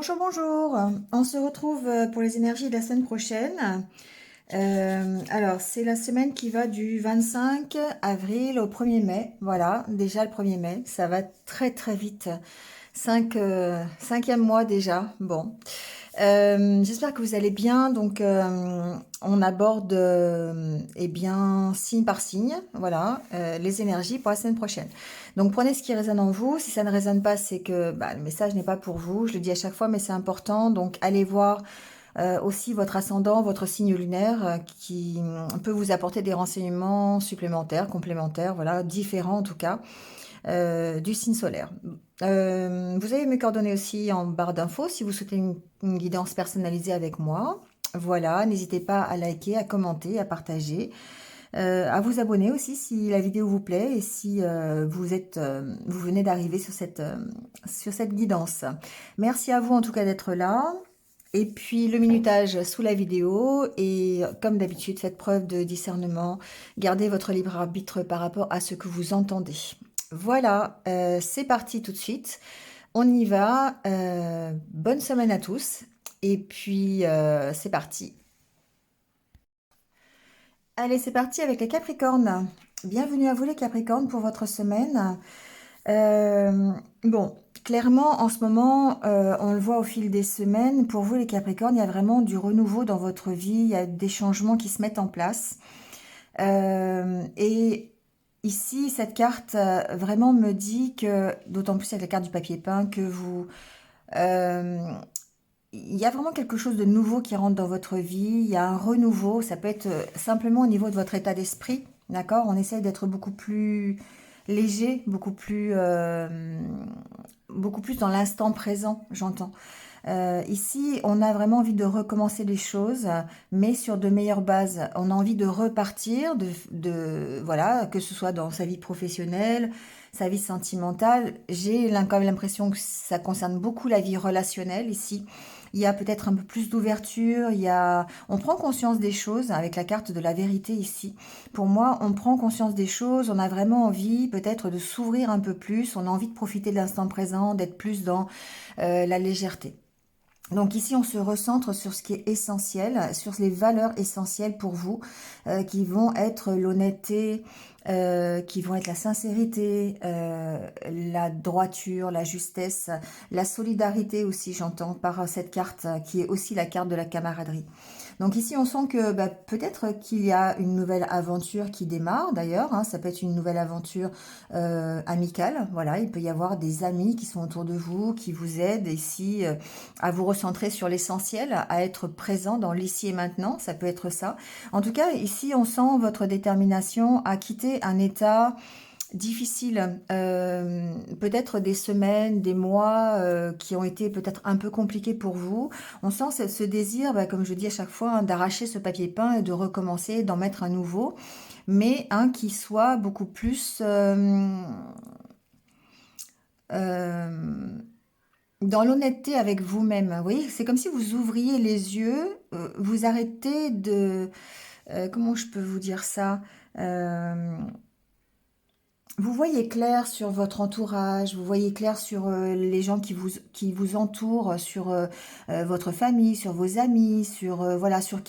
Bonjour, bonjour. On se retrouve pour les énergies de la semaine prochaine. Alors, c'est la semaine qui va du 25 avril au 1er mai. Voilà, déjà le 1er mai. Ça va très très vite. Cinquième mois déjà. Bon. J'espère que vous allez bien. Donc, on aborde, eh bien, signe par signe, voilà, les énergies pour la semaine prochaine. Donc, prenez ce qui résonne en vous. Si ça ne résonne pas, c'est que bah, le message n'est pas pour vous. Je le dis à chaque fois, mais c'est important. Donc, allez voir aussi votre ascendant, votre signe lunaire, qui peut vous apporter des renseignements supplémentaires, complémentaires, voilà, différents en tout cas du signe solaire. Vous avez mes coordonnées aussi en barre d'infos si vous souhaitez une guidance personnalisée avec moi. Voilà, n'hésitez pas à liker, à commenter, à partager, à vous abonner aussi si la vidéo vous plaît et si vous venez d'arriver sur cette guidance. Merci à vous en tout cas d'être là. Et puis le minutage sous la vidéo et comme d'habitude, faites preuve de discernement, gardez votre libre arbitre par rapport à ce que vous entendez. Voilà, c'est parti tout de suite. On y va. Bonne semaine à tous. Et puis, c'est parti. Allez, c'est parti avec les Capricornes. Bienvenue à vous les Capricornes pour votre semaine. Euh, bon, clairement, en ce moment, on le voit au fil des semaines, pour vous les Capricornes, il y a vraiment du renouveau dans votre vie, il y a des changements qui se mettent en place. Et ici, cette carte vraiment me dit que, d'autant plus avec la carte du papier peint, que euh, il y a vraiment quelque chose de nouveau qui rentre dans votre vie. Il y a un renouveau. Ça peut être simplement au niveau de votre état d'esprit, d'accord? On essaye d'être beaucoup plus léger, beaucoup plus dans l'instant présent, j'entends. Ici, on a vraiment envie de recommencer les choses, mais sur de meilleures bases. On a envie de repartir, voilà, que ce soit dans sa vie professionnelle, sa vie sentimentale. J'ai quand même l'impression que ça concerne beaucoup la vie relationnelle ici. Il y a peut-être un peu plus d'ouverture, on prend conscience des choses avec la carte de la vérité ici. Pour moi, on prend conscience des choses, on a vraiment envie peut-être de s'ouvrir un peu plus, on a envie de profiter de l'instant présent, d'être plus dans la légèreté. Donc ici, on se recentre sur ce qui est essentiel, sur les valeurs essentielles pour vous, qui vont être l'honnêteté, qui vont être la sincérité, la droiture, la justesse, la solidarité aussi, j'entends, par cette carte qui est aussi la carte de la camaraderie. Donc ici, on sent que bah, peut-être qu'il y a une nouvelle aventure qui démarre d'ailleurs. Hein, ça peut être une nouvelle aventure amicale. Voilà, il peut y avoir des amis qui sont autour de vous, qui vous aident ici à vous recentrer sur l'essentiel, à être présent dans l'ici et maintenant. Ça peut être ça. En tout cas, ici, on sent votre détermination à quitter un état difficile, peut-être des semaines, des mois qui ont été peut-être un peu compliqués pour vous. On sent ce désir, bah, comme je dis à chaque fois, hein, d'arracher ce papier peint et de recommencer, d'en mettre un nouveau, mais un qui soit beaucoup plus euh, dans l'honnêteté avec vous-même. Vous voyez, c'est comme si vous ouvriez les yeux, vous arrêtez de... comment je peux vous dire ça? Vous voyez clair sur votre entourage, vous voyez clair sur les gens qui vous entourent, sur votre famille, sur vos amis, sur voilà, sur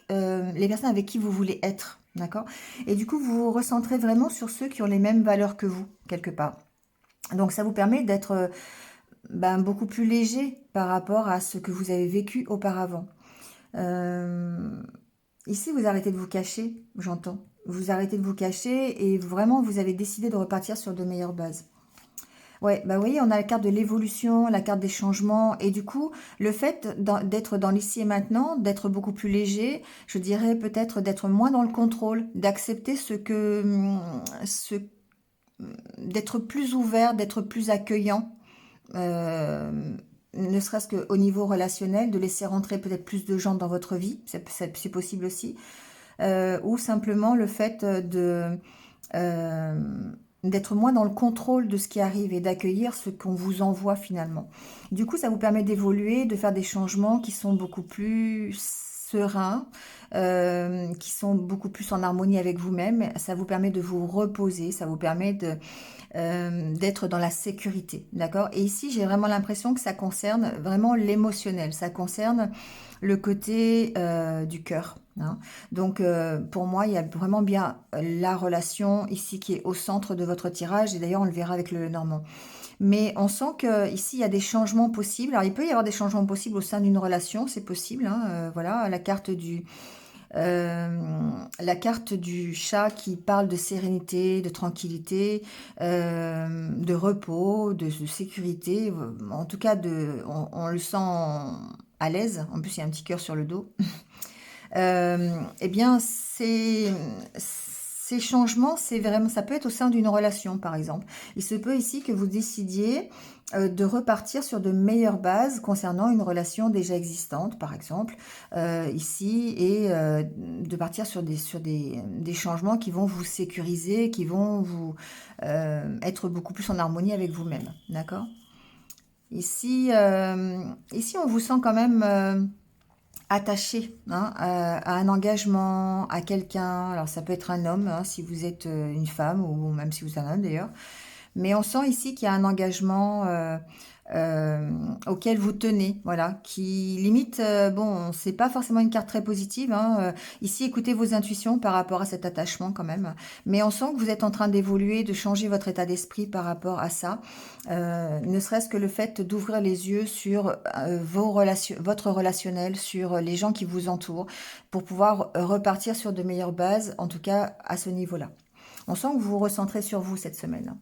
les personnes avec qui vous voulez être, d'accord? Et du coup, vous vous recentrez vraiment sur ceux qui ont les mêmes valeurs que vous, quelque part. Donc, ça vous permet d'être ben, beaucoup plus léger par rapport à ce que vous avez vécu auparavant. Euh, Ici, vous arrêtez de vous cacher, j'entends. Vous arrêtez de vous cacher et vraiment, vous avez décidé de repartir sur de meilleures bases. Ouais, bah vous voyez, on a la carte de l'évolution, la carte des changements, et du coup, le fait d'être dans l'ici et maintenant, d'être beaucoup plus léger, je dirais peut-être d'être moins dans le contrôle, d'accepter d'être plus ouvert, d'être plus accueillant, euh, ne serait-ce qu'au niveau relationnel, de laisser rentrer peut-être plus de gens dans votre vie, c'est possible aussi, ou simplement le fait euh, d'être moins dans le contrôle de ce qui arrive et d'accueillir ce qu'on vous envoie finalement. Du coup, ça vous permet d'évoluer, de faire des changements qui sont beaucoup plus sereins, qui sont beaucoup plus en harmonie avec vous-même. Ça vous permet de vous reposer, ça vous permet d'être dans la sécurité, d'accord? Et ici, j'ai vraiment l'impression que ça concerne vraiment l'émotionnel, ça concerne le côté du cœur, hein. Donc, pour moi, il y a vraiment bien la relation ici qui est au centre de votre tirage, et d'ailleurs, on le verra avec le Normand. Mais on sent que ici il y a des changements possibles. Alors, il peut y avoir des changements possibles au sein d'une relation, c'est possible, hein, voilà, la carte du chat qui parle de sérénité, de tranquillité, de repos, de sécurité. En tout cas, on le sent à l'aise. En plus, il y a un petit cœur sur le dos. Eh bien, ces changements, c'est vraiment, ça peut être au sein d'une relation, par exemple. Il se peut ici que vous décidiez de repartir sur de meilleures bases concernant une relation déjà existante, par exemple, ici, et de partir des changements qui vont vous sécuriser, qui vont vous être beaucoup plus en harmonie avec vous-même. D'accord? Ici, on vous sent quand même attaché, hein, à un engagement, à quelqu'un. Alors ça peut être un homme, hein, si vous êtes une femme, ou même si vous êtes un homme d'ailleurs. Mais on sent ici qu'il y a un engagement auquel vous tenez, voilà, qui limite, bon, c'est pas forcément une carte très positive, hein, ici, écoutez vos intuitions par rapport à cet attachement quand même. Mais on sent que vous êtes en train d'évoluer, de changer votre état d'esprit par rapport à ça. Ne serait-ce que le fait d'ouvrir les yeux sur votre relationnel, sur les gens qui vous entourent, pour pouvoir repartir sur de meilleures bases, en tout cas à ce niveau-là. On sent que vous vous recentrez sur vous cette semaine.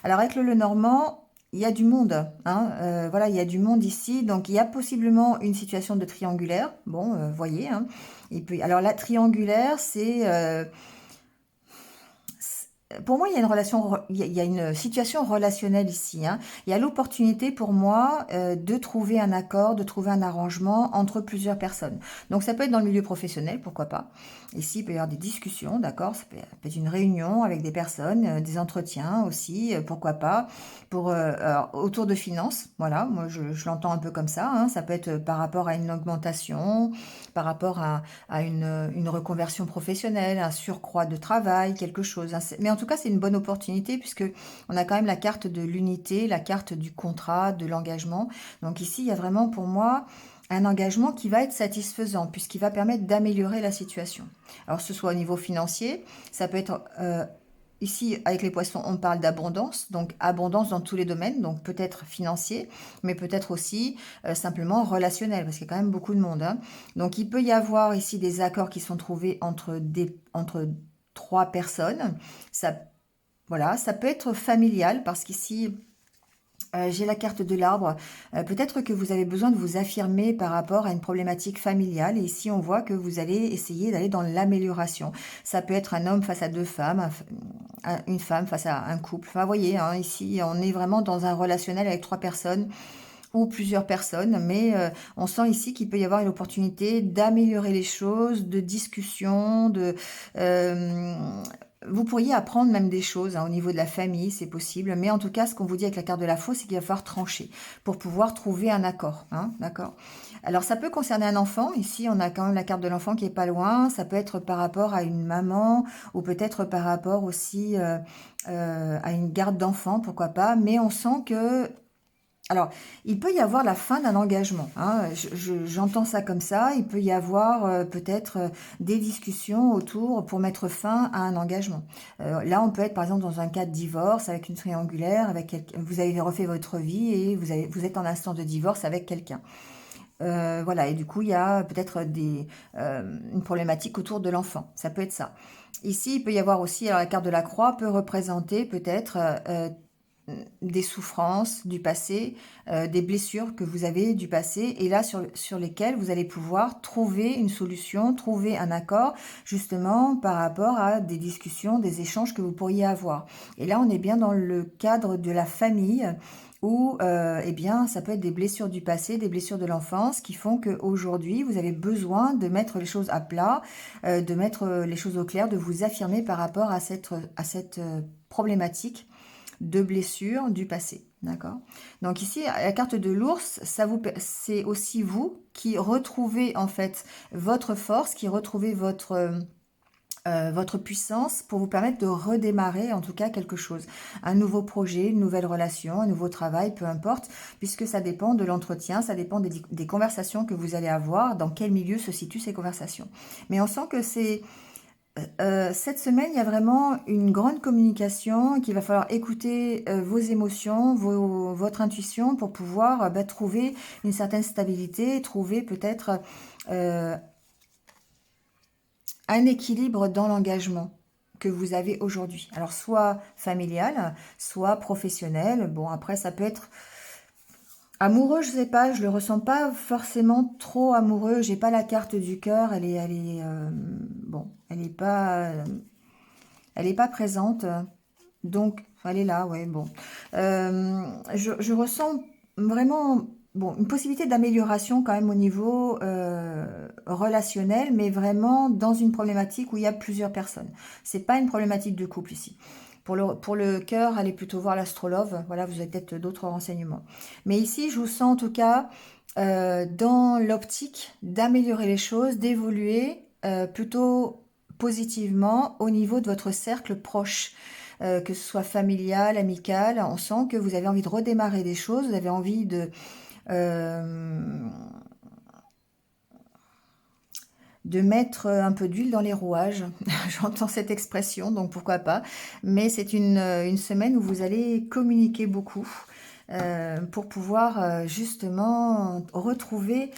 Alors avec le Lenormand, il y a du monde, hein, voilà, il y a du monde ici, donc il y a possiblement une situation de triangulaire. Bon, voyez, hein, alors la triangulaire, pour moi, il y a une relation, il y a une situation relationnelle ici, hein. Il y a l'opportunité pour moi de trouver un accord, de trouver un arrangement entre plusieurs personnes. Donc ça peut être dans le milieu professionnel, pourquoi pas. Ici, il peut y avoir des discussions, d'accord. Ça peut être une réunion avec des personnes, des entretiens aussi, pourquoi pas. Alors, autour de finances, voilà, moi je l'entends un peu comme ça, hein. Ça peut être par rapport à une augmentation, par rapport à une reconversion professionnelle, un surcroît de travail, quelque chose, hein. Mais en tout cas, c'est une bonne opportunité puisque on a quand même la carte de l'unité, la carte du contrat, de l'engagement. Donc ici, il y a vraiment pour moi un engagement qui va être satisfaisant puisqu'il va permettre d'améliorer la situation. Alors, ce soit au niveau financier, ça peut être ici, avec les poissons, on parle d'abondance, donc abondance dans tous les domaines, donc peut-être financier, mais peut-être aussi simplement relationnel, parce qu'il y a quand même beaucoup de monde, hein. Donc il peut y avoir ici des accords qui sont trouvés entre trois personnes. Ça, voilà, ça peut être familial, parce qu'ici, j'ai la carte de l'arbre. Peut-être que vous avez besoin de vous affirmer par rapport à une problématique familiale. Et ici, on voit que vous allez essayer d'aller dans l'amélioration. Ça peut être un homme face à deux femmes, une femme face à un couple. Enfin, vous voyez, hein, ici, on est vraiment dans un relationnel avec trois personnes ou plusieurs personnes, mais on sent ici qu'il peut y avoir une opportunité d'améliorer les choses, de discussion, euh, vous pourriez apprendre même des choses, hein, au niveau de la famille, c'est possible, mais en tout cas, ce qu'on vous dit avec la carte de la fausse, c'est qu'il va falloir trancher pour pouvoir trouver un accord, hein, d'accord? Alors, ça peut concerner un enfant. Ici, on a quand même la carte de l'enfant qui est pas loin. Ça peut être par rapport à une maman ou peut-être par rapport aussi à une garde d'enfant, pourquoi pas. Mais on sent que alors, il peut y avoir la fin d'un engagement, hein. J'entends ça comme ça. Il peut y avoir peut-être des discussions autour pour mettre fin à un engagement. Là, on peut être par exemple dans un cas de divorce avec une triangulaire, vous avez refait votre vie et vous êtes en instant de divorce avec quelqu'un. Voilà, et du coup, il y a peut-être une problématique autour de l'enfant. Ça peut être ça. Ici, il peut y avoir aussi, alors la carte de la croix peut représenter peut-être des souffrances du passé, des blessures que vous avez du passé, et là sur lesquelles vous allez pouvoir trouver une solution, trouver un accord, justement par rapport à des discussions, des échanges que vous pourriez avoir. Et là, on est bien dans le cadre de la famille, où eh bien, ça peut être des blessures du passé, des blessures de l'enfance, qui font qu'aujourd'hui, vous avez besoin de mettre les choses à plat, de mettre les choses au clair, de vous affirmer par rapport à cette problématique de blessures du passé. D'accord? Donc ici, la carte de l'ours, c'est aussi vous qui retrouvez en fait votre force, qui retrouvez votre puissance pour vous permettre de redémarrer en tout cas quelque chose. Un nouveau projet, une nouvelle relation, un nouveau travail, peu importe, puisque ça dépend de l'entretien, ça dépend des conversations que vous allez avoir, dans quel milieu se situent ces conversations. Mais on sent que cette semaine, il y a vraiment une grande communication, qu'il va falloir écouter vos émotions, votre intuition pour pouvoir bah, trouver une certaine stabilité, trouver peut-être euh, un équilibre dans l'engagement que vous avez aujourd'hui. Alors soit familial, soit professionnel. Bon, après, ça peut être amoureux, je sais pas, je le ressens pas forcément trop amoureux. J'ai pas la carte du cœur, bon, elle est pas présente. Donc, elle est là, ouais, bon. Je ressens vraiment, bon, une possibilité d'amélioration quand même au niveau relationnel, mais vraiment dans une problématique où il y a plusieurs personnes. C'est pas une problématique de couple ici. Pour le cœur, allez plutôt voir l'astrologue. Voilà, vous avez peut-être d'autres renseignements. Mais ici, je vous sens en tout cas dans l'optique d'améliorer les choses, d'évoluer plutôt positivement au niveau de votre cercle proche, que ce soit familial, amical. On sent que vous avez envie de redémarrer des choses, vous avez envie euh, de mettre un peu d'huile dans les rouages. J'entends cette expression, donc pourquoi pas. Mais c'est une semaine où vous allez communiquer beaucoup pour pouvoir justement retrouver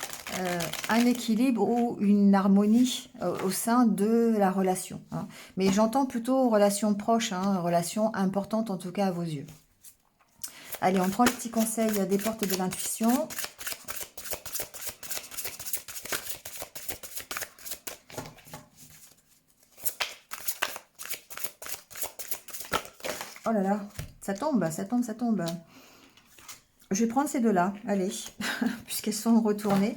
un équilibre ou une harmonie au sein de la relation, hein. Mais j'entends plutôt relation proche, hein, relation importante en tout cas à vos yeux. Allez, on prend le petit conseil des portes de l'intuition. Oh là là, ça tombe, ça tombe, ça tombe. Je vais prendre ces deux-là, allez, puisqu'elles sont retournées.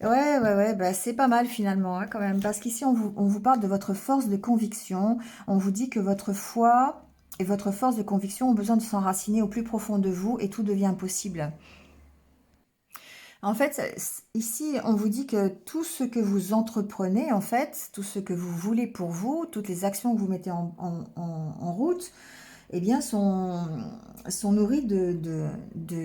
Ouais, ouais, ouais, bah c'est pas mal finalement, hein, quand même. Parce qu'ici, on vous parle de votre force de conviction. On vous dit que votre foi et votre force de conviction ont besoin de s'enraciner au plus profond de vous et tout devient possible. En fait, ici, on vous dit que tout ce que vous entreprenez, en fait, tout ce que vous voulez pour vous, toutes les actions que vous mettez en route, eh bien, sont nourries de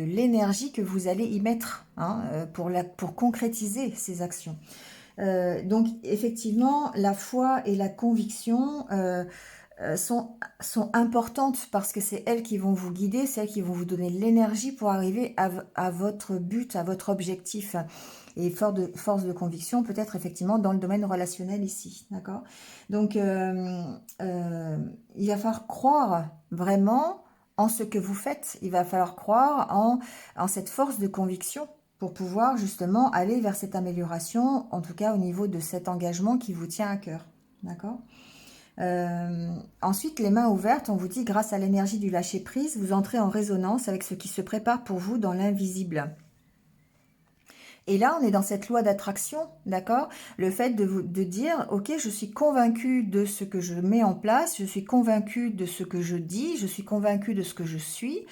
l'énergie que vous allez y mettre, hein, pour concrétiser ces actions. Donc, effectivement, la foi et la conviction sont importantes parce que c'est elles qui vont vous guider, c'est elles qui vont vous donner l'énergie pour arriver à votre but, à votre objectif. Et force de conviction, peut-être effectivement dans le domaine relationnel ici, d'accord? Donc, il va falloir croire vraiment en ce que vous faites. Il va falloir croire en cette force de conviction pour pouvoir justement aller vers cette amélioration, en tout cas au niveau de cet engagement qui vous tient à cœur, d'accord? Ensuite, les mains ouvertes, on vous dit, grâce à l'énergie du lâcher-prise, vous entrez en résonance avec ce qui se prépare pour vous dans l'invisible. Et là, on est dans cette loi d'attraction, d'accord? Le fait de dire, ok, je suis convaincu de ce que je mets en place, je suis convaincu de ce que je dis, je suis convaincu de ce que je suis.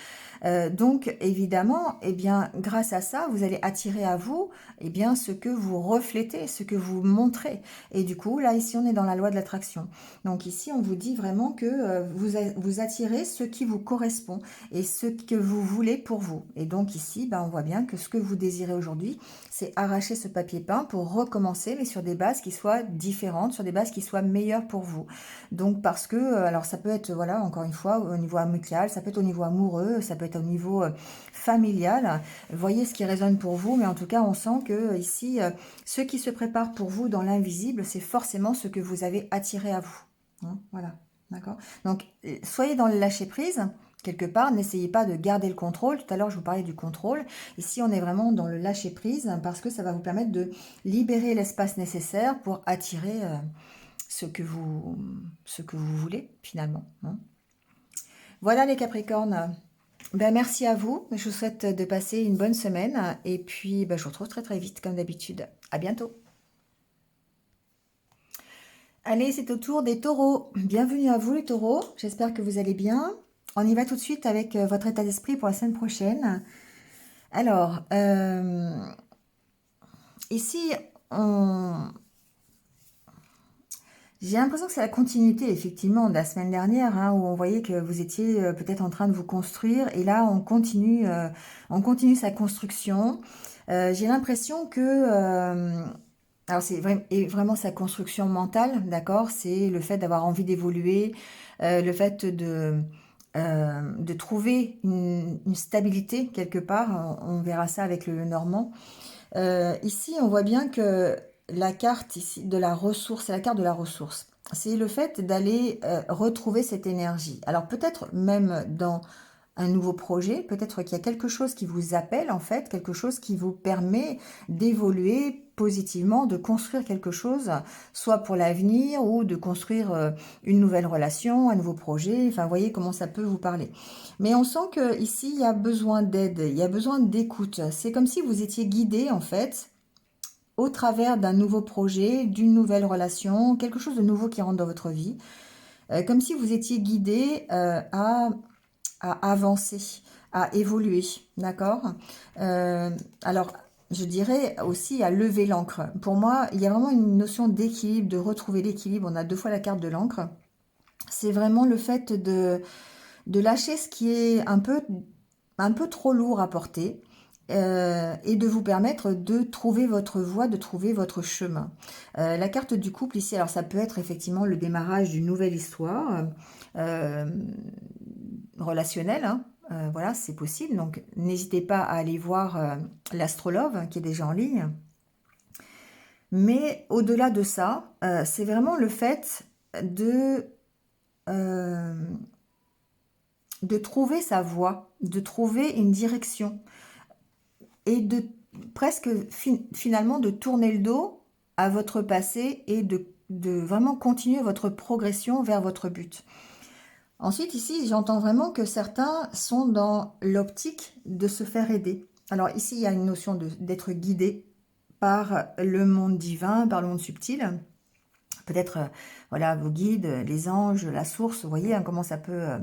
Donc, évidemment, eh bien, grâce à ça, vous allez attirer à vous, eh bien, ce que vous reflétez, ce que vous montrez. Et du coup, là, ici, on est dans la loi de l'attraction. Donc, ici, on vous dit vraiment que vous attirez ce qui vous correspond et ce que vous voulez pour vous. Et donc, ici, ben, on voit bien que ce que vous désirez aujourd'hui, c'est arracher ce papier peint pour recommencer, mais sur des bases qui soient différentes, sur des bases qui soient meilleures pour vous. Donc, parce que, alors, ça peut être, voilà, encore une fois, au niveau amical, ça peut être au niveau amoureux, ça peut être au niveau familial. Voyez ce qui résonne pour vous, mais en tout cas, on sent que ici, ce qui se prépare pour vous dans l'invisible, c'est forcément ce que vous avez attiré à vous, hein, voilà, d'accord? Donc, soyez dans le lâcher prise. Quelque part, n'essayez pas de garder le contrôle. Tout à l'heure, je vous parlais du contrôle. Ici, on est vraiment dans le lâcher prise parce que ça va vous permettre de libérer l'espace nécessaire pour attirer ce que vous voulez finalement, hein. Voilà les Capricornes. Ben, merci à vous. Je vous souhaite de passer une bonne semaine. Et puis, ben, je vous retrouve très très vite comme d'habitude. À bientôt. Allez, c'est au tour des taureaux. Bienvenue à vous les taureaux. J'espère que vous allez bien. On y va tout de suite avec votre état d'esprit pour la semaine prochaine. Alors, ici, on, j'ai l'impression que c'est la continuité, effectivement, de la semaine dernière, hein, où on voyait que vous étiez peut-être en train de vous construire, et là, on continue sa construction. J'ai l'impression que, alors c'est vraiment sa construction mentale, d'accord? C'est le fait d'avoir envie d'évoluer, le fait de trouver une stabilité quelque part. On verra ça avec le Normand. Ici, on voit bien que la carte ici de la ressource, c'est la carte de la ressource. C'est le fait d'aller retrouver cette énergie. Alors peut-être même dans un nouveau projet, peut-être qu'il y a quelque chose qui vous appelle en fait, quelque chose qui vous permet d'évoluer positivement, de construire quelque chose, soit pour l'avenir ou de construire une nouvelle relation, un nouveau projet. Enfin, vous voyez comment ça peut vous parler. Mais on sent que ici il y a besoin d'aide, il y a besoin d'écoute. C'est comme si vous étiez guidé en fait au travers d'un nouveau projet, d'une nouvelle relation, quelque chose de nouveau qui rentre dans votre vie, comme si vous étiez guidé à avancer, à évoluer, d'accord. Alors, je dirais aussi à lever l'ancre. Pour moi, il y a vraiment une notion d'équilibre, de retrouver l'équilibre. On a deux fois la carte de l'ancre. C'est vraiment le fait de lâcher ce qui est un peu trop lourd à porter et de vous permettre de trouver votre voie, de trouver votre chemin. La carte du couple ici, alors ça peut être effectivement le démarrage d'une nouvelle histoire euh, relationnelle, hein. Voilà, c'est possible. Donc n'hésitez pas à aller voir l'astrologue qui est déjà en ligne. Mais au-delà de ça, c'est vraiment le fait de euh, de trouver sa voie, de trouver une direction et de presque finalement de tourner le dos à votre passé et de vraiment continuer votre progression vers votre but. Ensuite, ici, j'entends vraiment que certains sont dans l'optique de se faire aider. Alors ici, il y a une notion d'être guidé par le monde divin, par le monde subtil. Peut-être, voilà, vos guides, les anges, la source, vous voyez hein, comment ça peut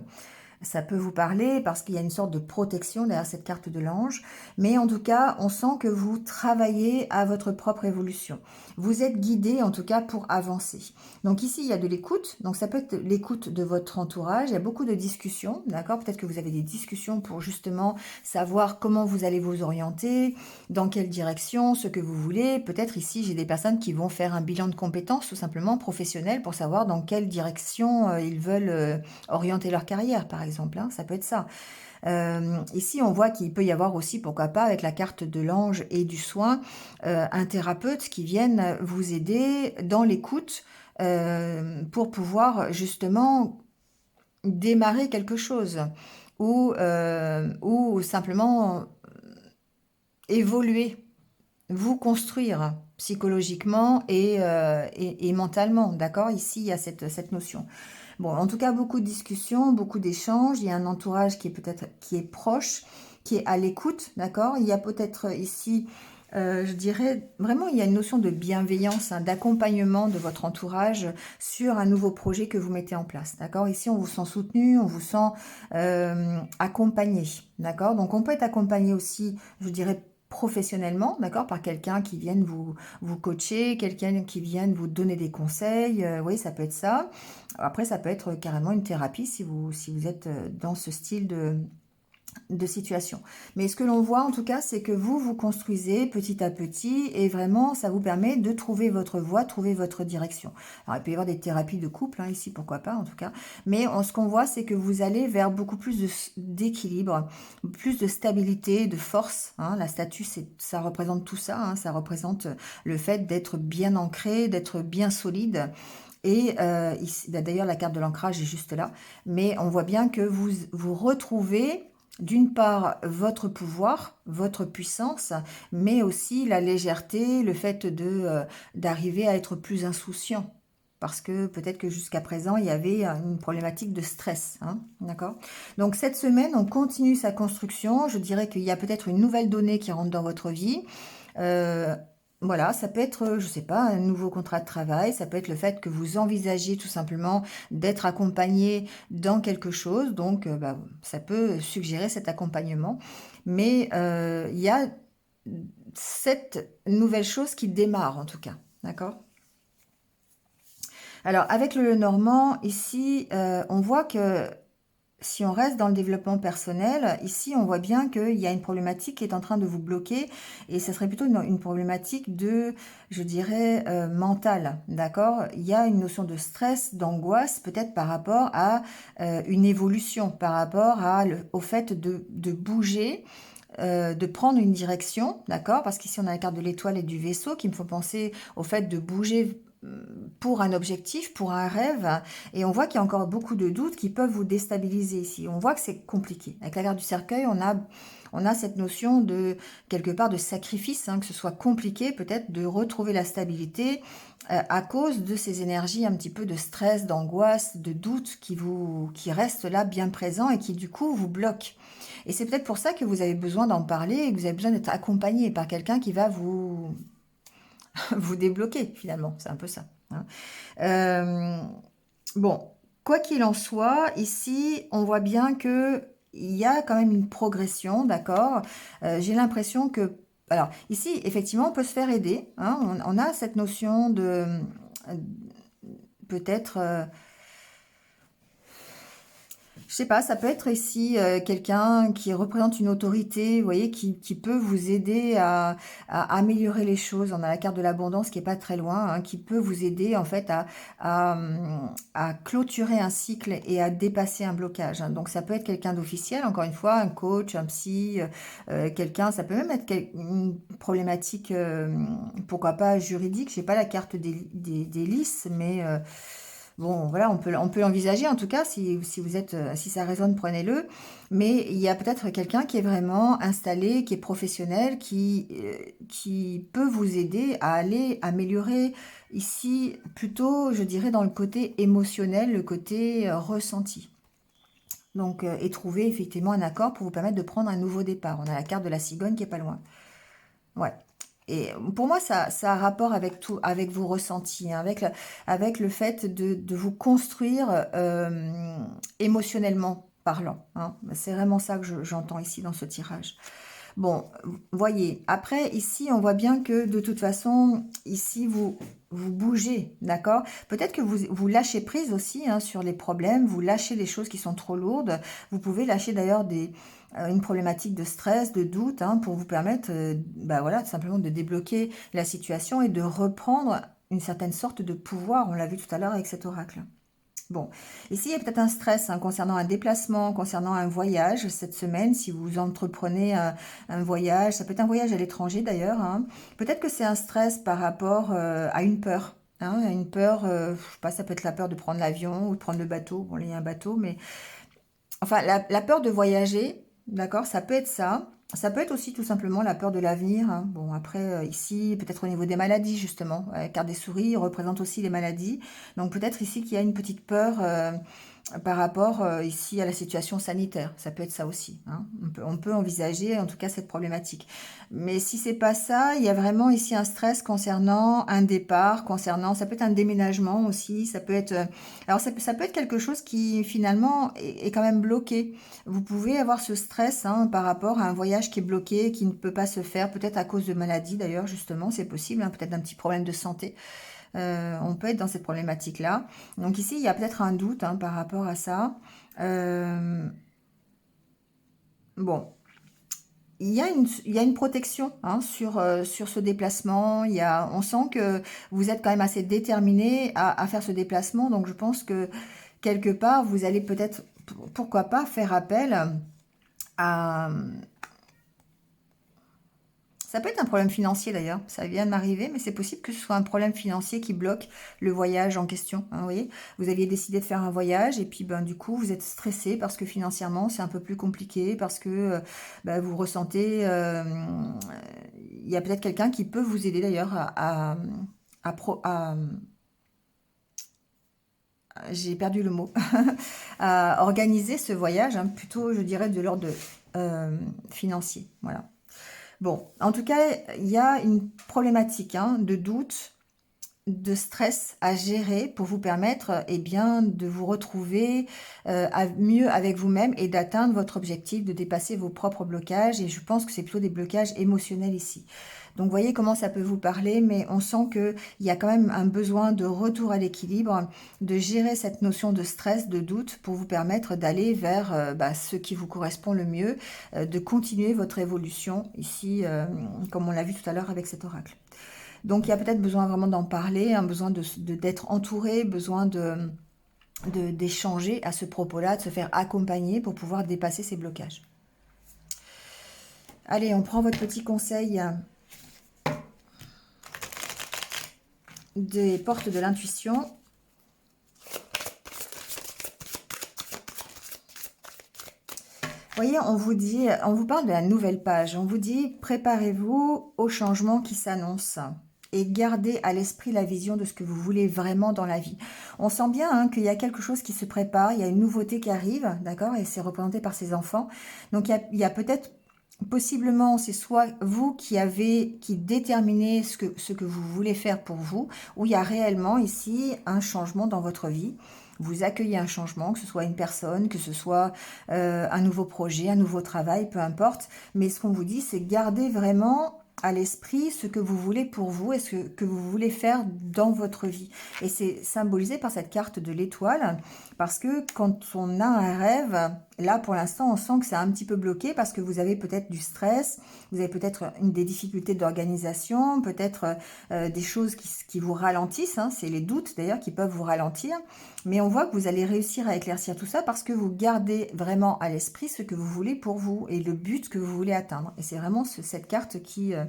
vous parler parce qu'il y a une sorte de protection derrière cette carte de l'ange. Mais en tout cas, on sent que vous travaillez à votre propre évolution. Vous êtes guidé en tout cas pour avancer. Donc ici, il y a de l'écoute. Donc ça peut être l'écoute de votre entourage. Il y a beaucoup de discussions, d'accord? Peut-être que vous avez des discussions pour justement savoir comment vous allez vous orienter, dans quelle direction, ce que vous voulez. Peut-être ici, j'ai des personnes qui vont faire un bilan de compétences tout simplement professionnel pour savoir dans quelle direction ils veulent orienter leur carrière, par exemple, hein, ça peut être ça. Ici, on voit qu'il peut y avoir aussi, pourquoi pas, avec la carte de l'ange et du soin, un thérapeute qui vienne vous aider dans l'écoute pour pouvoir justement démarrer quelque chose ou simplement évoluer, vous construire psychologiquement et mentalement, d'accord? Ici, il y a cette notion. Bon, en tout cas, beaucoup de discussions, beaucoup d'échanges. Il y a un entourage qui est peut-être qui est proche, qui est à l'écoute, d'accord? Il y a peut-être ici, je dirais, vraiment, il y a une notion de bienveillance, hein, d'accompagnement de votre entourage sur un nouveau projet que vous mettez en place, d'accord? Ici, on vous sent soutenu, on vous sent accompagné, d'accord? Donc, on peut être accompagné aussi, je dirais, professionnellement, d'accord, par quelqu'un qui vienne vous coacher, quelqu'un qui vienne vous donner des conseils, oui, ça peut être ça. Après, ça peut être carrément une thérapie si vous êtes dans ce style de situation. Mais ce que l'on voit en tout cas, c'est que vous construisez petit à petit et vraiment, ça vous permet de trouver votre voie, trouver votre direction. Alors, il peut y avoir des thérapies de couple, hein, ici, pourquoi pas en tout cas. Mais ce qu'on voit, c'est que vous allez vers beaucoup plus d'équilibre, plus de stabilité, de force, hein. La statue, ça représente tout ça, hein. Ça représente le fait d'être bien ancré, d'être bien solide. Et d'ailleurs, la carte de l'ancrage est juste là. Mais on voit bien que vous retrouvez d'une part votre pouvoir, votre puissance, mais aussi la légèreté, le fait d'arriver à être plus insouciant. Parce que peut-être que jusqu'à présent, il y avait une problématique de stress, hein, d'accord? Donc cette semaine, on continue sa construction. Je dirais qu'il y a peut-être une nouvelle donnée qui rentre dans votre vie. Euh, Voilà, ça peut être, je sais pas, un nouveau contrat de travail, ça peut être le fait que vous envisagiez tout simplement d'être accompagné dans quelque chose, donc bah, ça peut suggérer cet accompagnement. Mais il y a cette nouvelle chose qui démarre en tout cas, d'accord? Alors avec le Normand, ici, on voit que si on reste dans le développement personnel, ici, on voit bien qu'il y a une problématique qui est en train de vous bloquer et ce serait plutôt une problématique de, je dirais, mentale, d'accord? Il y a une notion de stress, d'angoisse, peut-être par rapport à une évolution, par rapport au fait de bouger, de prendre une direction, d'accord? Parce qu'ici, on a la carte de l'étoile et du vaisseau qui me font penser au fait de bouger pour un objectif, pour un rêve, et on voit qu'il y a encore beaucoup de doutes qui peuvent vous déstabiliser ici. On voit que c'est compliqué. Avec la carte du cercueil, on a cette notion de, quelque part, de sacrifice, hein, que ce soit compliqué peut-être de retrouver la stabilité à cause de ces énergies un petit peu de stress, d'angoisse, de doute qui restent là bien présents et qui du coup vous bloquent. Et c'est peut-être pour ça que vous avez besoin d'en parler et que vous avez besoin d'être accompagné par quelqu'un qui va vous débloquer finalement. C'est un peu ça, hein. Euh, bon, quoi qu'il en soit, ici, on voit bien que il y a quand même une progression, d'accord? J'ai l'impression que, alors ici, effectivement, on peut se faire aider, hein. On a cette notion de peut-être je sais pas, ça peut être ici quelqu'un qui représente une autorité, vous voyez, qui peut vous aider à améliorer les choses. On a la carte de l'abondance qui est pas très loin, hein, qui peut vous aider en fait à clôturer un cycle et à dépasser un blocage, hein. Donc ça peut être quelqu'un d'officiel, encore une fois, un coach, un psy, quelqu'un, ça peut même être une problématique, pourquoi pas juridique. J'ai pas la carte des lices, mais bon, voilà, on peut l'envisager en tout cas, si vous êtes, si ça résonne, prenez-le. Mais il y a peut-être quelqu'un qui est vraiment installé, qui est professionnel, qui peut vous aider à aller améliorer ici, plutôt, je dirais, dans le côté émotionnel, le côté ressenti. Donc, et trouver effectivement un accord pour vous permettre de prendre un nouveau départ. On a la carte de la cigogne qui est pas loin. Ouais. Et pour moi, ça a rapport avec tout, avec vos ressentis, hein, avec le fait de vous construire émotionnellement parlant, hein. C'est vraiment ça que j'entends ici dans ce tirage. Bon, voyez, après, ici, on voit bien que de toute façon, ici, vous bougez, d'accord? Peut-être que vous lâchez prise aussi, hein, sur les problèmes, vous lâchez des choses qui sont trop lourdes. Vous pouvez lâcher d'ailleurs une problématique de stress, de doute, hein, pour vous permettre, bah voilà, tout simplement de débloquer la situation et de reprendre une certaine sorte de pouvoir. On l'a vu tout à l'heure avec cet oracle. Bon, ici, il y a peut-être un stress, hein, concernant un déplacement, concernant un voyage cette semaine, si vous entreprenez un voyage, ça peut être un voyage à l'étranger d'ailleurs, hein. Peut-être que c'est un stress par rapport à une peur, hein, à une peur, je sais pas, ça peut être la peur de prendre l'avion ou de prendre le bateau. Bon, là, il y a un bateau, mais enfin, la peur de voyager, d'accord, ça peut être ça. Ça peut être aussi tout simplement la peur de l'avenir, hein. Bon, après, ici, peut-être au niveau des maladies, justement. Car des souris représentent aussi les maladies. Donc, peut-être ici qu'il y a une petite peur par rapport ici à la situation sanitaire. Ça peut être ça aussi, hein. On peut envisager en tout cas cette problématique. Mais si c'est pas ça, il y a vraiment ici un stress concernant un départ, concernant, ça peut être un déménagement aussi, ça peut être, alors ça peut être quelque chose qui finalement est quand même bloqué. Vous pouvez avoir ce stress, hein, par rapport à un voyage qui est bloqué, qui ne peut pas se faire, peut-être à cause de maladie d'ailleurs, justement, c'est possible, hein, peut-être d'un petit problème de santé. On peut être dans cette problématique-là. Donc ici, il y a peut-être un doute, hein, par rapport à ça. Euh, bon, il y a une protection, hein, sur ce déplacement. On sent que vous êtes quand même assez déterminé à faire ce déplacement. Donc je pense que quelque part, vous allez peut-être, pourquoi pas, faire appel à, ça peut être un problème financier d'ailleurs, ça vient de m'arriver, mais c'est possible que ce soit un problème financier qui bloque le voyage en question, hein, vous voyez. Vous aviez décidé de faire un voyage et puis ben, du coup vous êtes stressé parce que financièrement c'est un peu plus compliqué, parce que ben, vous ressentez... il y a peut-être quelqu'un qui peut vous aider d'ailleurs à j'ai perdu le mot, à organiser ce voyage, hein, plutôt je dirais de l'ordre financier, voilà. Bon, en tout cas, il y a une problématique hein, de doute, de stress à gérer pour vous permettre eh bien, de vous retrouver mieux avec vous-même et d'atteindre votre objectif, de dépasser vos propres blocages. Et je pense que c'est plutôt des blocages émotionnels ici. Donc, voyez comment ça peut vous parler, mais on sent qu'il y a quand même un besoin de retour à l'équilibre, de gérer cette notion de stress, de doute, pour vous permettre d'aller vers ce qui vous correspond le mieux, de continuer votre évolution ici, comme on l'a vu tout à l'heure avec cet oracle. Donc il y a peut-être besoin vraiment d'en parler, un besoin d'être entouré, besoin d'échanger à ce propos-là, de se faire accompagner pour pouvoir dépasser ces blocages. Allez, on prend votre petit conseil des portes de l'intuition. Vous voyez, on vous parle de la nouvelle page. On vous dit, préparez-vous au changement qui s'annonce et gardez à l'esprit la vision de ce que vous voulez vraiment dans la vie. On sent bien hein, qu'il y a quelque chose qui se prépare, il y a une nouveauté qui arrive, d'accord, et c'est représenté par ces enfants. Donc il y a peut-être, possiblement, c'est soit vous qui déterminez ce que vous voulez faire pour vous, ou il y a réellement ici un changement dans votre vie. Vous accueillez un changement, que ce soit une personne, que ce soit un nouveau projet, un nouveau travail, peu importe. Mais ce qu'on vous dit, c'est garder vraiment à l'esprit ce que vous voulez pour vous et ce que vous voulez faire dans votre vie. Et c'est symbolisé par cette carte de l'étoile, parce que quand on a un rêve, là pour l'instant on sent que c'est un petit peu bloqué parce que vous avez peut-être du stress, vous avez peut-être des difficultés d'organisation, peut-être des choses qui vous ralentissent, hein, c'est les doutes d'ailleurs qui peuvent vous ralentir, mais on voit que vous allez réussir à éclaircir tout ça parce que vous gardez vraiment à l'esprit ce que vous voulez pour vous et le but que vous voulez atteindre. Et c'est vraiment cette carte qui... vous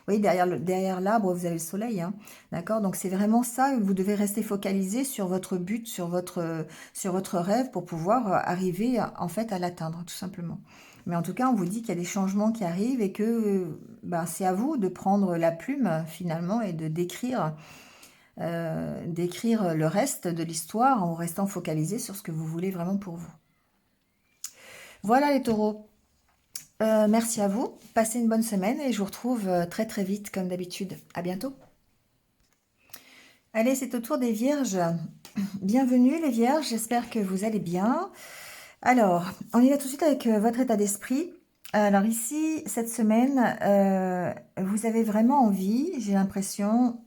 voyez, derrière l'arbre, vous avez le soleil, hein, d'accord? Donc, c'est vraiment ça, vous devez rester focalisé sur votre but, sur votre rêve pour pouvoir arriver, en fait, à l'atteindre, tout simplement. Mais en tout cas, on vous dit qu'il y a des changements qui arrivent et que c'est à vous de prendre la plume, finalement, et de d'écrire le reste de l'histoire en restant focalisé sur ce que vous voulez vraiment pour vous. Voilà les taureaux. Merci à vous, passez une bonne semaine et je vous retrouve très très vite comme d'habitude. À bientôt. Allez, c'est au tour des vierges. Bienvenue les vierges, j'espère que vous allez bien. Alors, on y va tout de suite avec votre état d'esprit. Alors ici, cette semaine, vous avez vraiment envie, j'ai l'impression,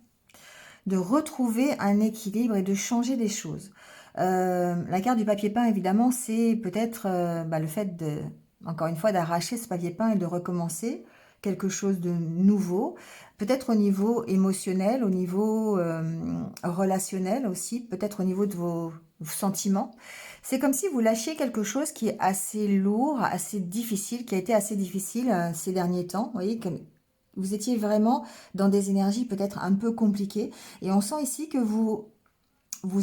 de retrouver un équilibre et de changer des choses. La carte du papier peint, évidemment, c'est peut-être le fait de, encore une fois, d'arracher ce papier peint et de recommencer quelque chose de nouveau, peut-être au niveau émotionnel, au niveau relationnel aussi, peut-être au niveau de vos sentiments. C'est comme si vous lâchiez quelque chose qui est assez lourd, assez difficile, qui a été assez difficile ces derniers temps. Vous voyez, comme vous étiez vraiment dans des énergies peut-être un peu compliquées. Et on sent ici que vous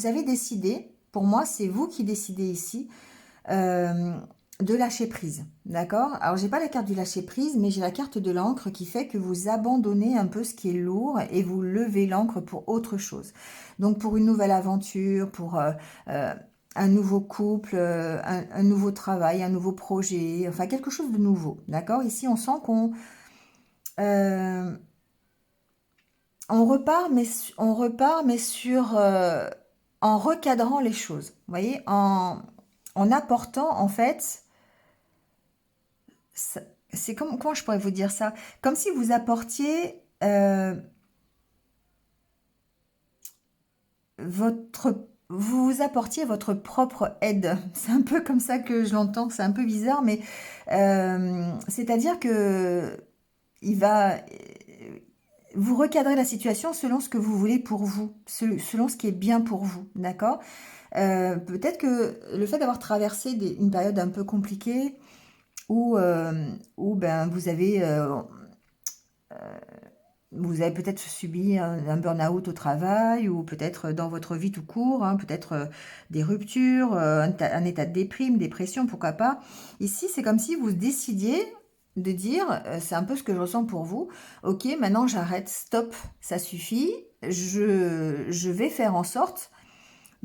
avez décidé, pour moi, c'est vous qui décidez ici, de lâcher prise, d'accord? Alors, j'ai pas la carte du lâcher prise, mais j'ai la carte de l'encre qui fait que vous abandonnez un peu ce qui est lourd et vous levez l'encre pour autre chose. Donc, pour une nouvelle aventure, pour un nouveau couple, un nouveau travail, un nouveau projet, enfin, quelque chose de nouveau, d'accord? Ici, on sent euh, on repart, mais sur en recadrant les choses. Vous voyez, en apportant en fait, c'est comme comment je pourrais vous dire ça, comme si vous apportiez vous apportiez votre propre aide. C'est un peu comme ça que je l'entends. C'est un peu bizarre, mais c'est-à-dire que il va vous recadrez la situation selon ce que vous voulez pour vous, selon ce qui est bien pour vous, d'accord? Peut-être que le fait d'avoir traversé une période un peu compliquée où ben, vous avez peut-être subi un burn-out au travail ou peut-être dans votre vie tout court, hein, peut-être des ruptures, un état de déprime, dépression, pourquoi pas. Ici, c'est comme si vous décidiez de dire, c'est un peu ce que je ressens pour vous, ok, maintenant j'arrête, stop, ça suffit, je vais faire en sorte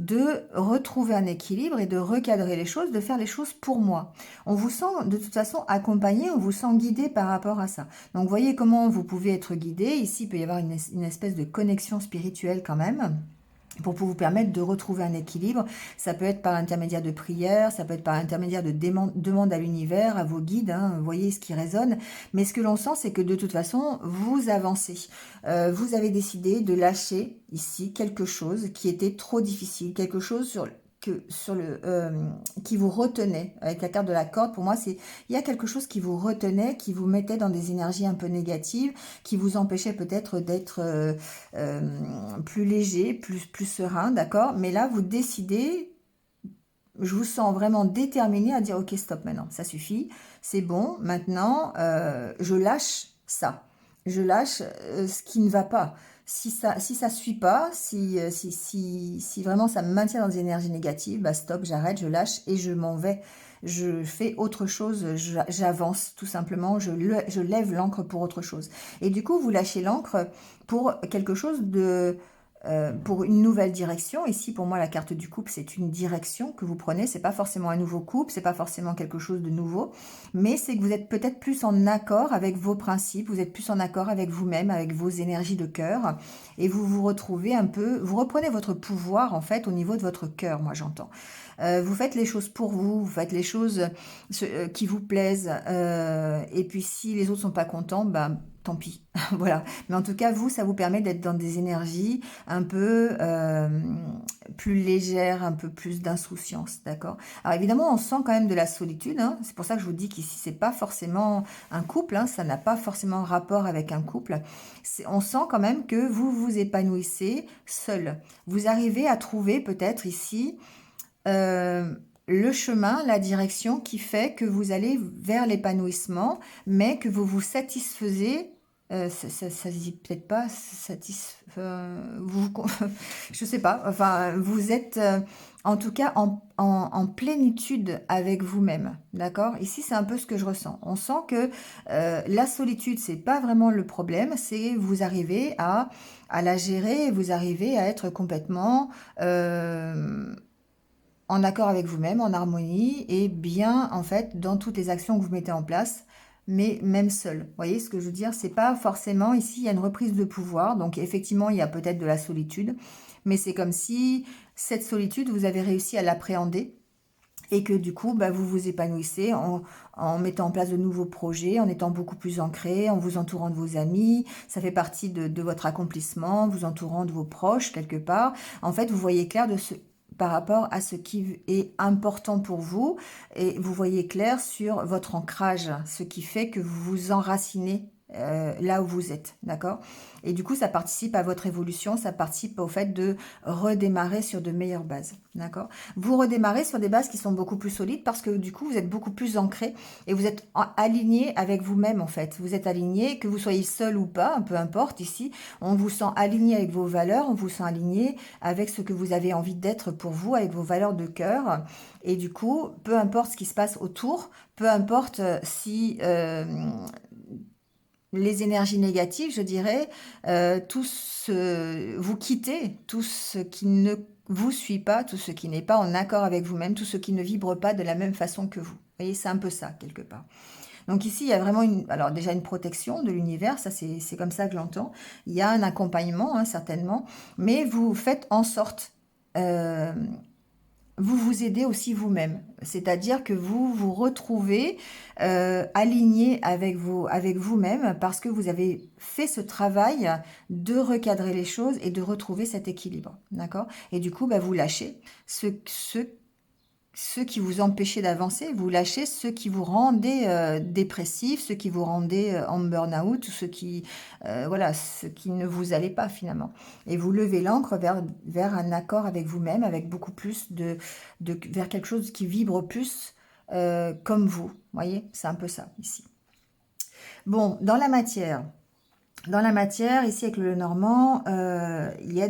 de retrouver un équilibre et de recadrer les choses, de faire les choses pour moi. On vous sent de toute façon accompagné, on vous sent guidé par rapport à ça. Donc voyez comment vous pouvez être guidé. Ici, il peut y avoir une espèce de connexion spirituelle quand même, pour vous permettre de retrouver un équilibre. Ça peut être par l'intermédiaire de prières, ça peut être par l'intermédiaire de demandes à l'univers, à vos guides, hein, vous voyez ce qui résonne. Mais ce que l'on sent, c'est que de toute façon, vous avancez. Vous avez décidé de lâcher ici quelque chose qui était trop difficile, quelque chose qui vous retenait. Avec la carte de la corde, pour moi, il y a quelque chose qui vous retenait, qui vous mettait dans des énergies un peu négatives, qui vous empêchait peut-être d'être plus léger, plus serein, d'accord? Mais là, vous décidez, je vous sens vraiment déterminé à dire, ok, stop maintenant, ça suffit, c'est bon, maintenant, je lâche ça. Je lâche ce qui ne va pas. Si ça suit pas, si vraiment ça me maintient dans des énergies négatives, bah stop, j'arrête, je lâche et je m'en vais. Je fais autre chose, j'avance tout simplement, je lève l'ancre pour autre chose. Et du coup, vous lâchez l'ancre pour quelque chose pour une nouvelle direction. Ici, pour moi, la carte du couple, c'est une direction que vous prenez. C'est pas forcément un nouveau couple, c'est pas forcément quelque chose de nouveau, mais c'est que vous êtes peut-être plus en accord avec vos principes, vous êtes plus en accord avec vous-même, avec vos énergies de cœur, et vous vous retrouvez un peu, vous reprenez votre pouvoir en fait au niveau de votre cœur, moi j'entends. Vous faites les choses pour vous, vous faites les choses qui vous plaisent, et puis si les autres sont pas contents, bah tant pis, voilà. Mais en tout cas, vous, ça vous permet d'être dans des énergies un peu plus légères, un peu plus d'insouciance, d'accord? Alors évidemment, on sent quand même de la solitude, hein. C'est pour ça que je vous dis qu'ici, c'est pas forcément un couple, hein. Ça n'a pas forcément rapport avec un couple. On sent quand même que vous vous épanouissez seul. Vous arrivez à trouver peut-être ici le chemin, la direction qui fait que vous allez vers l'épanouissement, mais que vous vous satisfaisez. Ça se dit peut-être pas je sais pas. Enfin, vous êtes en tout cas en plénitude avec vous-même, d'accord? Ici, c'est un peu ce que je ressens. On sent que la solitude, c'est pas vraiment le problème, c'est vous arrivez à la gérer, vous arrivez à être complètement en accord avec vous-même, en harmonie et bien en fait dans toutes les actions que vous mettez en place, mais même seul. Vous voyez ce que je veux dire? C'est pas forcément ici, il y a une reprise de pouvoir, donc effectivement il y a peut-être de la solitude, mais c'est comme si cette solitude, vous avez réussi à l'appréhender et que du coup, bah, vous vous épanouissez en mettant en place de nouveaux projets, en étant beaucoup plus ancré, en vous entourant de vos amis. Ça fait partie de votre accomplissement, vous entourant de vos proches quelque part. En fait, vous voyez clair par rapport à ce qui est important pour vous et vous voyez clair sur votre ancrage, ce qui fait que vous vous enracinez là où vous êtes, d'accord? Et du coup, ça participe à votre évolution, ça participe au fait de redémarrer sur de meilleures bases, d'accord? Vous redémarrez sur des bases qui sont beaucoup plus solides parce que du coup, vous êtes beaucoup plus ancré et vous êtes aligné avec vous-même en fait. Vous êtes aligné, que vous soyez seul ou pas, peu importe ici, on vous sent aligné avec vos valeurs, on vous sent aligné avec ce que vous avez envie d'être pour vous, avec vos valeurs de cœur. Et du coup, peu importe ce qui se passe autour, peu importe si les énergies négatives, je dirais, vous quittez tout ce qui ne vous suit pas, tout ce qui n'est pas en accord avec vous-même, tout ce qui ne vibre pas de la même façon que vous. Vous voyez, c'est un peu ça, quelque part. Donc ici, il y a vraiment alors déjà une protection de l'univers, ça c'est comme ça que j'entends. Il y a un accompagnement, hein, certainement, mais vous faites en sorte euh, vous vous aidez aussi vous-même. C'est-à-dire que vous vous retrouvez aligné avec vous-même parce que vous avez fait ce travail de recadrer les choses et de retrouver cet équilibre. D'accord? Et du coup, bah, vous lâchez ceux qui vous empêchaient d'avancer, vous lâchez ceux qui vous rendaient dépressif, ceux qui vous rendaient en burn-out, voilà, ceux qui ne vous allaient pas finalement. Et vous levez l'ancre vers un accord avec vous-même, avec beaucoup plus vers quelque chose qui vibre plus comme vous. Vous voyez, c'est un peu ça ici. Bon, dans la matière, ici avec le Normand, il y a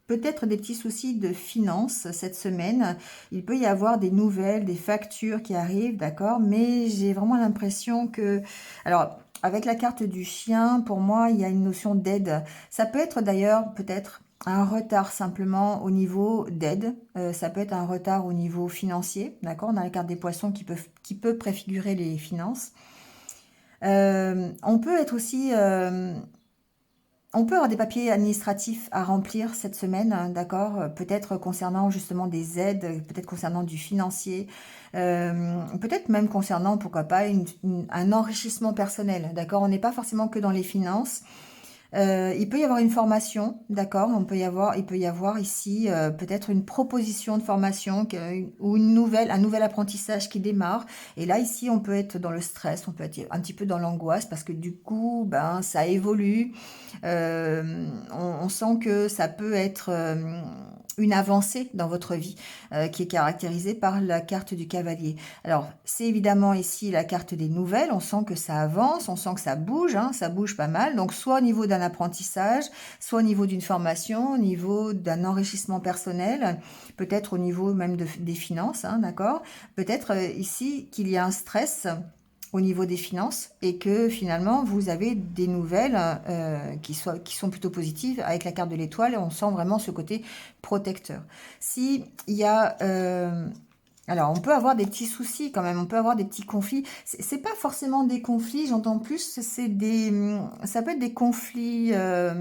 peut-être des petits soucis de finances cette semaine. Il peut y avoir des nouvelles, des factures qui arrivent, d'accord? Mais j'ai vraiment l'impression que... Alors, avec la carte du chien, pour moi, il y a une notion d'aide. Ça peut être d'ailleurs, peut-être, un retard simplement au niveau d'aide. Ça peut être un retard au niveau financier, d'accord? On a la carte des poissons qui peut préfigurer les finances. On peut être aussi, on peut avoir des papiers administratifs à remplir cette semaine, hein, d'accord? Peut-être concernant justement des aides, peut-être concernant du financier, peut-être même concernant, pourquoi pas, un enrichissement personnel, d'accord? On n'est pas forcément que dans les finances. Il peut y avoir une formation, d'accord? Il peut y avoir ici peut-être une proposition de formation ou un nouvel apprentissage qui démarre. Et là, ici, on peut être dans le stress, on peut être un petit peu dans l'angoisse parce que du coup, ben, ça évolue. On sent que ça peut être une avancée dans votre vie qui est caractérisée par la carte du cavalier. Alors, c'est évidemment ici la carte des nouvelles. On sent que ça avance, on sent que ça bouge, hein, ça bouge pas mal. Donc, soit au niveau d'un apprentissage, soit au niveau d'une formation, au niveau d'un enrichissement personnel, peut-être au niveau même des finances, hein, d'accord? Peut-être ici qu'il y a un stress au niveau des finances et que finalement vous avez des nouvelles qui sont plutôt positives avec la carte de l'étoile. On sent vraiment ce côté protecteur. Si il y a alors, on peut avoir des petits soucis quand même, on peut avoir des petits conflits. C'est pas forcément des conflits, j'entends plus, ça peut être des conflits,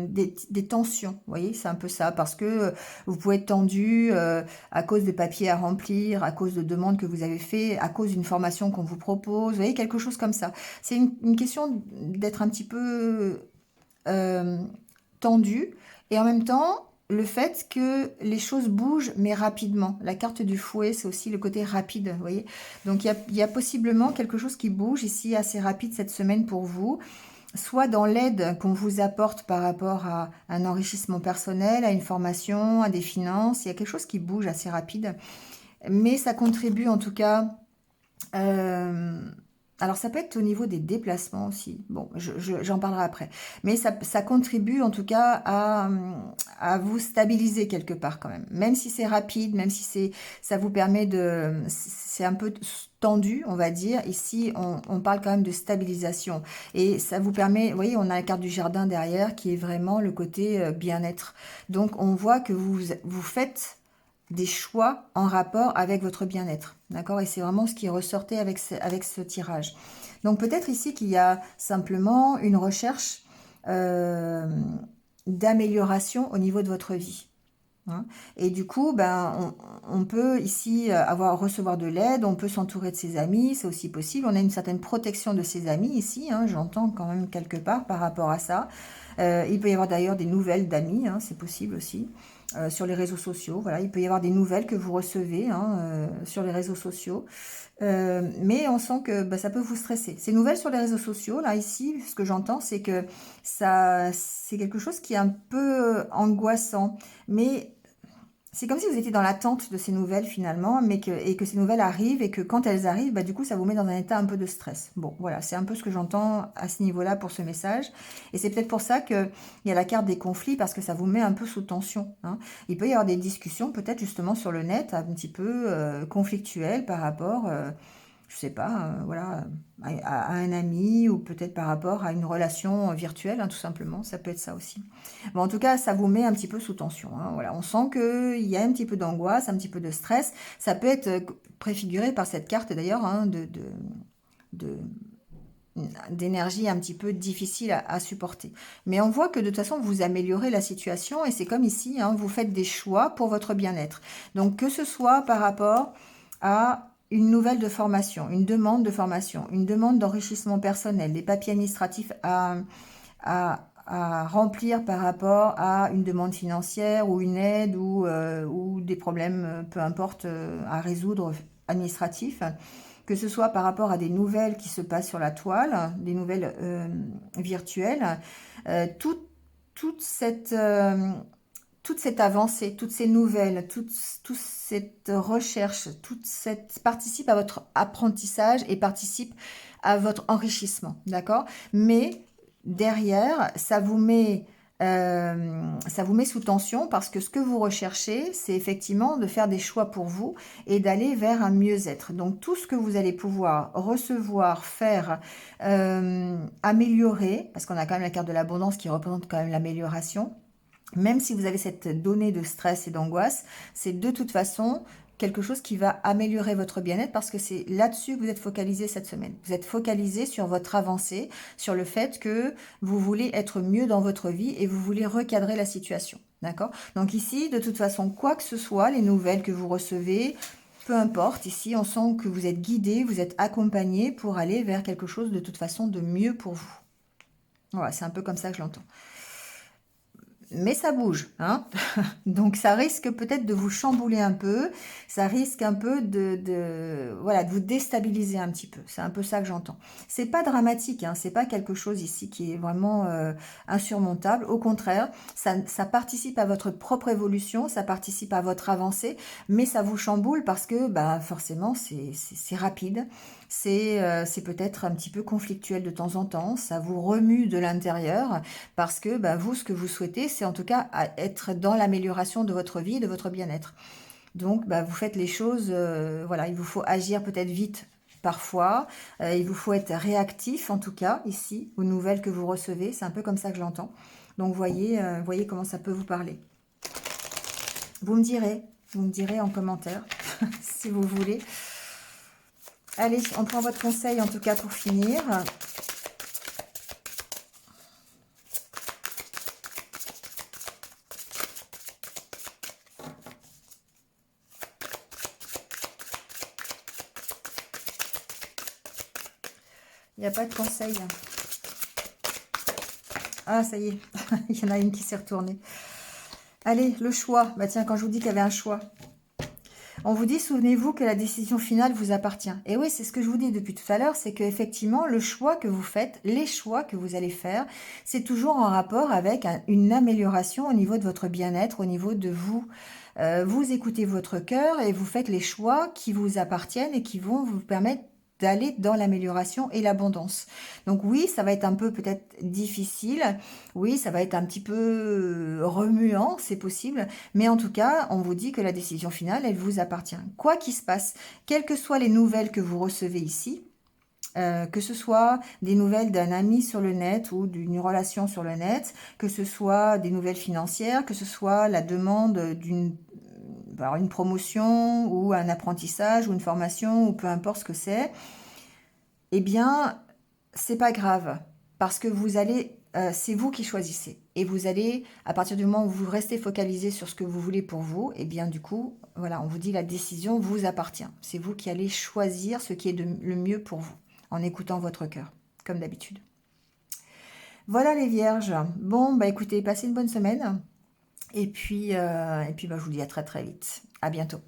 des tensions. Vous voyez, c'est un peu ça, parce que vous pouvez être tendu à cause des papiers à remplir, à cause de demandes que vous avez fait, à cause d'une formation qu'on vous propose. Vous voyez, quelque chose comme ça. C'est une question d'être un petit peu euh, tendu et en même temps le fait que les choses bougent mais rapidement. La carte du fouet, c'est aussi le côté rapide, vous voyez. Donc il y a possiblement quelque chose qui bouge ici assez rapide cette semaine pour vous, soit dans l'aide qu'on vous apporte par rapport à un enrichissement personnel, à une formation, à des finances. Il y a quelque chose qui bouge assez rapide, mais ça contribue en tout cas euh, alors ça peut être au niveau des déplacements aussi. Bon, j'en parlerai après. Mais ça contribue en tout cas à vous stabiliser quelque part quand même. Même si c'est rapide, même si ça vous permet c'est un peu tendu, on va dire. Ici, on parle quand même de stabilisation. Et ça vous permet, vous voyez, on a la carte du jardin derrière qui est vraiment le côté bien-être. Donc on voit que vous faites des choix en rapport avec votre bien-être. D'accord? Et c'est vraiment ce qui ressortait avec ce tirage. Donc peut-être ici qu'il y a simplement une recherche euh, d'amélioration au niveau de votre vie, hein. Et du coup, ben, on peut ici recevoir de l'aide, on peut s'entourer de ses amis, c'est aussi possible. On a une certaine protection de ses amis ici, hein, j'entends quand même quelque part par rapport à ça. Il peut y avoir d'ailleurs des nouvelles d'amis, hein, c'est possible aussi. Sur les réseaux sociaux, voilà, il peut y avoir des nouvelles que vous recevez hein, sur les réseaux sociaux. Mais on sent que bah, ça peut vous stresser. Ces nouvelles sur les réseaux sociaux, là, ici, ce que j'entends, c'est que c'est quelque chose qui est un peu angoissant. Mais c'est comme si vous étiez dans l'attente de ces nouvelles finalement, et que ces nouvelles arrivent et que quand elles arrivent, bah, du coup, ça vous met dans un état un peu de stress. Bon, voilà, c'est un peu ce que j'entends à ce niveau-là pour ce message. Et c'est peut-être pour ça qu'il y a la carte des conflits, parce que ça vous met un peu sous tension, hein. Il peut y avoir des discussions peut-être justement sur le net, un petit peu conflictuelles par rapport je sais pas, voilà, à un ami ou peut-être par rapport à une relation virtuelle, hein, tout simplement, ça peut être ça aussi. Bon, en tout cas, ça vous met un petit peu sous tension, hein, voilà, on sent qu'il y a un petit peu d'angoisse, un petit peu de stress. Ça peut être préfiguré par cette carte d'ailleurs, hein, de- d'énergie un petit peu difficile à supporter. Mais on voit que de toute façon, vous améliorez la situation et c'est comme ici, hein, vous faites des choix pour votre bien-être. Donc, que ce soit par rapport à une nouvelle de formation, une demande de formation, une demande d'enrichissement personnel, des papiers administratifs à remplir par rapport à une demande financière ou une aide ou des problèmes, peu importe, à résoudre administratifs, que ce soit par rapport à des nouvelles qui se passent sur la toile, des nouvelles virtuelles, tout- toute cette, euh, toute cette avancée, toutes ces nouvelles, toute cette recherche, toute cette participe à votre apprentissage et participe à votre enrichissement, d'accord? Mais derrière, ça vous met sous tension parce que ce que vous recherchez, c'est effectivement de faire des choix pour vous et d'aller vers un mieux-être. Donc tout ce que vous allez pouvoir recevoir, faire, améliorer, parce qu'on a quand même la carte de l'abondance qui représente quand même l'amélioration, Même si vous avez cette donnée de stress et d'angoisse, c'est de toute façon quelque chose qui va améliorer votre bien-être parce que c'est là-dessus que vous êtes focalisé cette semaine. Vous êtes focalisé sur votre avancée, sur le fait que vous voulez être mieux dans votre vie et vous voulez recadrer la situation. D'accord? Donc ici, de toute façon, quoi que ce soit, les nouvelles que vous recevez, peu importe, ici, on sent que vous êtes guidé, vous êtes accompagné pour aller vers quelque chose de toute façon de mieux pour vous. Voilà, c'est un peu comme ça que je l'entends. Mais ça bouge, hein. Donc ça risque peut-être de vous chambouler un peu, ça risque un peu voilà, de vous déstabiliser un petit peu. C'est un peu ça que j'entends. C'est pas dramatique, hein, c'est pas quelque chose ici qui est vraiment insurmontable. Au contraire, ça participe à votre propre évolution, ça participe à votre avancée, mais ça vous chamboule parce que bah, forcément c'est rapide. C'est peut-être un petit peu conflictuel de temps en temps, ça vous remue de l'intérieur parce que bah, vous, ce que vous souhaitez, c'est en tout cas être dans l'amélioration de votre vie, de votre bien-être. Donc, bah, vous faites les choses, voilà, il vous faut agir peut-être vite parfois, il vous faut être réactif en tout cas ici aux nouvelles que vous recevez, c'est un peu comme ça que je l'entends. Donc, voyez comment ça peut vous parler. Vous me direz en commentaire si vous voulez. Allez, on prend votre conseil en tout cas pour finir. Il n'y a pas de conseil. Ah, ça y est, il y en a une qui s'est retournée. Allez, le choix. Bah tiens, quand je vous dis qu'il y avait un choix. On vous dit, souvenez-vous que la décision finale vous appartient. Et oui, c'est ce que je vous dis depuis tout à l'heure, c'est qu'effectivement, le choix que vous faites, les choix que vous allez faire, c'est toujours en rapport avec une amélioration au niveau de votre bien-être, au niveau de vous. Vous écoutez votre cœur et vous faites les choix qui vous appartiennent et qui vont vous permettre d'aller dans l'amélioration et l'abondance. Donc oui, ça va être un peu peut-être difficile, oui, ça va être un petit peu remuant, c'est possible, mais en tout cas, on vous dit que la décision finale, elle vous appartient. Quoi qu'il se passe, quelles que soient les nouvelles que vous recevez ici, que ce soit des nouvelles d'un ami sur le net ou d'une relation sur le net, que ce soit des nouvelles financières, que ce soit la demande une promotion ou un apprentissage ou une formation ou peu importe ce que c'est, eh bien, c'est pas grave parce que c'est vous qui choisissez et vous allez, à partir du moment où vous restez focalisé sur ce que vous voulez pour vous, eh bien, du coup, voilà, on vous dit la décision vous appartient. C'est vous qui allez choisir ce qui est le mieux pour vous en écoutant votre cœur, comme d'habitude. Voilà les vierges. Bon, bah écoutez, passez une bonne semaine et puis bah, je vous dis à très très vite. À bientôt.